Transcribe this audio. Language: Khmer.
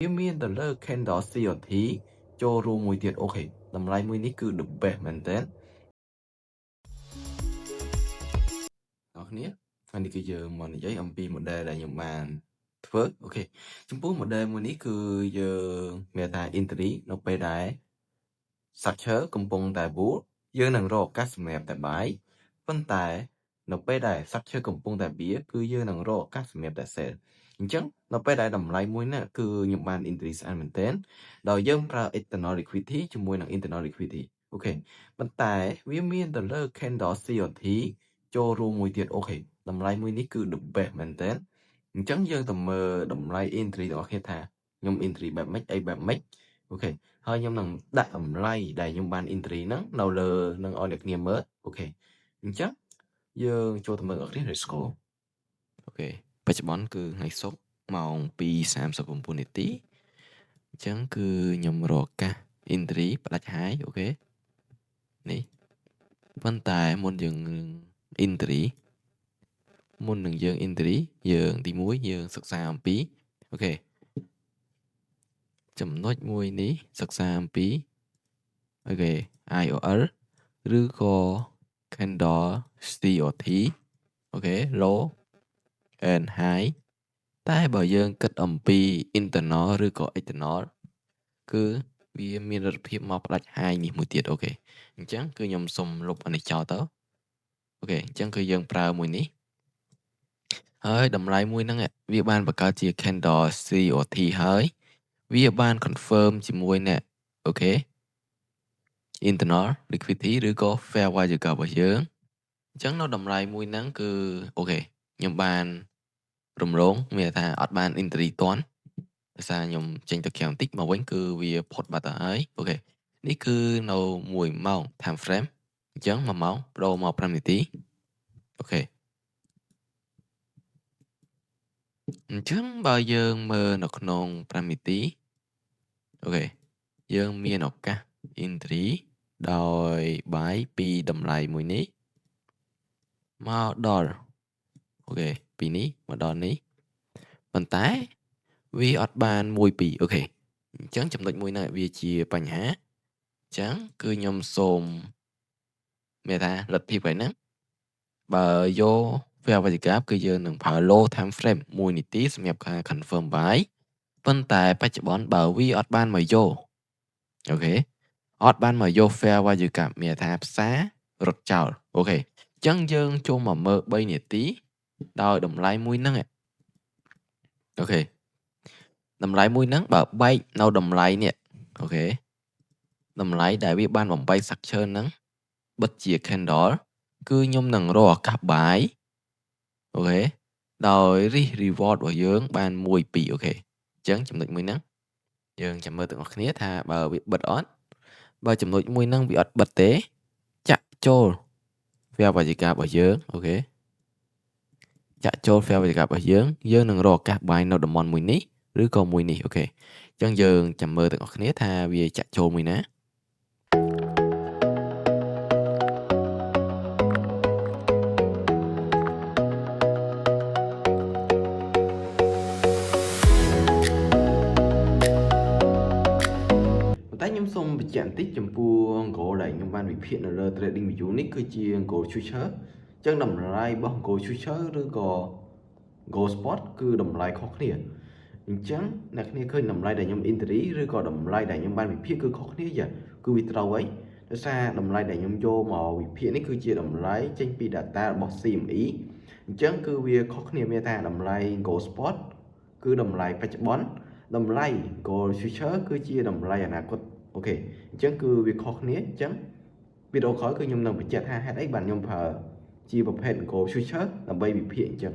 វាមានទៅលើ candle COT ចូលរួមមួយទៀតអូខេតម្លៃមួយនេះគឺ the best មែនតើអ្នកគ្នាហើយនេះគឺយើងមកនិយាយអំពី model ដែលខ្ញុំបានធ្វើអូខេចំពោះ model មួយនេះគឺយើងមានថា entry នៅពេលដែល structure កំពុងតែ bull យើងនឹងរកឱកាសសម្រាប់តែ buy ប៉ុន្តែនៅពេលដែល structure កំពុងតែ bear គឺយើងនឹងរកឱកាសសម្រាប់តែ sell អញ្ចឹងនៅពេលដែលតម្លៃមួយនេះគឺខ្ញុំបាន entry ស្អាតមែនទែនដោយយើងប្រើ external liquidity ជាមួយនឹង internal liquidity អូខេប៉ុន្តែវាមានទៅលើ candle COT ចូលរួមមួយទៀតអូខេតម្លៃមួយនេះគឺ the best មែនទែនអញ្ចឹងយើងទៅមើលតម្លៃ entry របស់គ្នាថាខ្ញុំ entry បែបម៉េចអីបែបម៉េចអូខេហើយខ្ញុំនឹងដាក់តម្លៃដែលខ្ញុំបាន entry ហ្នឹងនៅលើនឹងឲ្យអ្នកគ្នាមើលអូខេអញ្ចឹងយើងចូលទៅមើលអ្នកគ្នា let's go អូខេបច្ចុប្បន្នគឺថ្ងៃសុក្រម៉ោង 2:39 នាទីអញ្ចឹងគឺខ្ញុំរកឱកាស entry ផ្ដាច់ high អូខេនេះប៉ុន្តែមុនយើង entry មុននឹងយើង entry យើងទី1យើងសិក្សាអំពីអូខេចំណុចមួយនេះសិក្សាអំពីអូខេ IOL ឬក៏ candle COT អូខេ low and high តែបើយើងគិតអំពី internal ឬក៏ external គឺវាមានលទ្ធភាពមកផ្ដាច់ high នេះមួយទៀតអូខេអញ្ចឹងគឺខ្ញុំសុំលុបអានេះចោលទៅអូខេអញ្ចឹងគឺយើងប្រើមួយនេះហើយតម្លៃមួយហ្នឹងវាបានបង្កើតជា candle COT ហើយវាបាន confirm ជាមួយអ្នកអូខេ internal liquidity ឬក៏ fair value gap របស់យើងអញ្ចឹងនៅតម្លៃមួយហ្នឹងគឺអូខេខ្ញុំបានរំលងមានថាអត់បាន entry តន់ដោយសារខ្ញុំចេញទៅក្រៅបន្តិចមកវិញគឺវាផុតបាត់ទៅហើយអូខេនេះគឺនៅ1ម៉ោង time frame អញ្ចឹង1ម៉ោងបដូរមក5នាទីអូខេអញ្ចឹងបើយើងមើលនៅក្នុង5នាទីអូខេយើងមានឱកាស entry ដោយ buy ពីតម្លៃមួយនេះមកដល់អូខេពីនេះមកដល់នេះប៉ុន្តែវាអត់បាន1 2អូខេអញ្ចឹងចំណុចមួយហ្នឹងវាជាបញ្ហាអញ្ចឹងគឺខ្ញុំសូមមានថាលទ្ធភាពហ្នឹងបើយក fair value gap គឺយើងនឹងប្រើ low time frame 1នាទីសម្រាប់ការ confirm buy ប៉ុន្តែបច្ចុប្បន្នបើវាអត់បានមកយកអូខេអត់បានមកយក fair value gap មានថាផ្សាររត់ចោលអូខេអញ្ចឹងយើងចូលមកមើល3នាទីដោយតម្លៃមួយហ្នឹងអូខេតម្លៃមួយហ្នឹងបើបែកនៅតម្លៃនេះអូខេតម្លៃដែលវាបានបំបែក structure ហ្នឹងបិទជា candle គឺខ្ញុំនឹងរកឱកាស buy អូខេដោយ risk reward របស់យើងបាន1 2អូខេអញ្ចឹងចំណុចមួយហ្នឹងយើងចាំមើលទាំងអស់គ្នាថាបើវាបិទអត់បើចំណុចមួយហ្នឹងវាអត់បិទទេចាក់ចូល fair value gap របស់យើងអូខេចាក់ចូល fair value gap របស់យើងនឹងរកឱកាស buy នៅតំបន់មួយនេះឬក៏មួយនេះអូខេអញ្ចឹងយើងចាំមើលទាំងអស់គ្នាថាវាចាក់ចូលមួយណាតែខ្ញុំសូមបញ្ជាក់បន្តិចចំពោះ goal ដែលខ្ញុំបានវិភាគនៅលើ trading view នេះគឺជា goal future អញ្ចឹងតម្លៃរបស់ goal future ឬក៏ goal spot គឺតម្លៃខុសគ្នាអញ្ចឹងអ្នកគ្នាឃើញតម្លៃដែលខ្ញុំ entry ឬក៏តម្លៃដែលខ្ញុំបានវិភាគគឺខុសគ្នាយ៉ាគឺវាត្រូវហើយដោយសារតម្លៃដែលខ្ញុំយកមកវិភាគនេះគឺជាតម្លៃចេញពី data របស់ CME អញ្ចឹងគឺវាខុសគ្នាមានថាតម្លៃ goal spot គឺតម្លៃបច្ចុប្បន្នតម្លៃ goal future គឺជាតម្លៃអនាគតអូខេអញ្ចឹងគឺវាខុសគ្នាអញ្ចឹងវីដេអូក្រោយគឺខ្ញុំនឹងបញ្ជាក់ថាហេតុអីបានខ្ញុំប្រើជាប្រភេទ goal future ដើម្បីវិភាគអញ្ចឹង